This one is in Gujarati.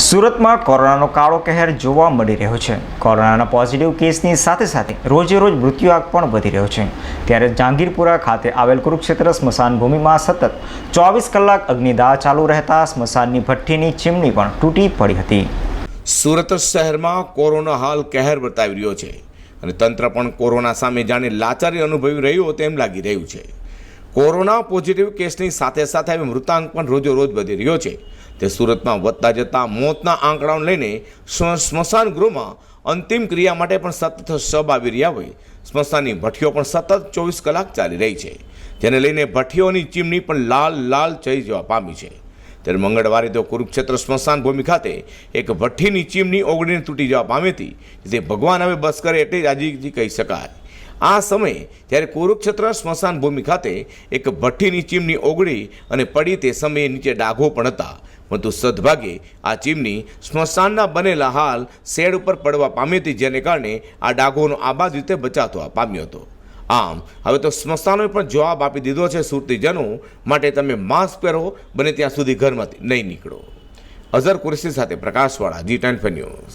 સુરતમાં કોરોનાનો કાળો કહેર જોવા મળી રહ્યો છે। કોરોનાના પોઝિટિવ કેસની સાથે સાથે રોજે રોજ મૃત્યુઆંક પણ વધી રહ્યો છે। ત્યારે જહાંગીરપુરા ખાતે આવેલ કુરુક્ષેત્ર સ્મશાન ભૂમિમાં સતત 24 કલાક અગ્નિદાહ ચાલુ રહેતા સ્મશાનની ભઠ્ઠીની ચીમની પણ તૂટી પડી હતી। સુરત શહેરમાં કોરોના હાલ કહેર બતાવી રહ્યો છે અને તંત્ર પણ કોરોના સામે જાણે લાચારી અનુભવી રહ્યું તેમ લાગી રહ્યું છે। કોરોના પોઝિટિવ કેસની સાથે સાથે હવે મૃતાંક પણ રોજોરોજ વધી રહ્યો છે। તે સુરતમાં વધતા જતા મોતના આંકડાઓને લઈને સ્મશાન ગૃહમાં અંતિમ ક્રિયા માટે પણ સતત શબ આવી રહ્યા હોય સ્મશાનની ભઠ્ઠીઓ પણ સતત 24 કલાક ચાલી રહી છે, જેને લઈને ભઠ્ઠીઓની ચીમની પણ લાલ થઈ જવા પામી છે। ત્યારે મંગળવારે તો કુરુક્ષેત્ર સ્મશાન ભૂમિ ખાતે એક ભઠ્ઠીની ચીમની ઓગળીને તૂટી જવા પામી હતી, જે ભગવાન હવે બસ કરે એટલી જ આજીજી કહી શકાય। આ સમયે જ્યારે કુરુક્ષેત્ર સ્મશાન ભૂમિ ખાતે એક ભઠ્ઠીની ચીમની ઓગળી અને પડી તે સમયે નીચે ડાઘો પણ હતા, પરંતુ સદભાગે આ ચીમની સ્મશાનના બનેલા હાલ શેડ ઉપર પડવા પામી હતી, જેને કારણે આ ડાઘોનો આબાદ રીતે બચાવ થવા પામ્યો હતો। આમ હવે તો સ્મશાનોએ પણ જવાબ આપી દીધો છે સુરતીજનો માટે, તમે માસ્ક પહેરો, બને ત્યાં સુધી ઘરમાંથી નહીં નીકળો। અઝર કુરેશી સાથે પ્રકાશવાળા, G10 ન્યૂઝ।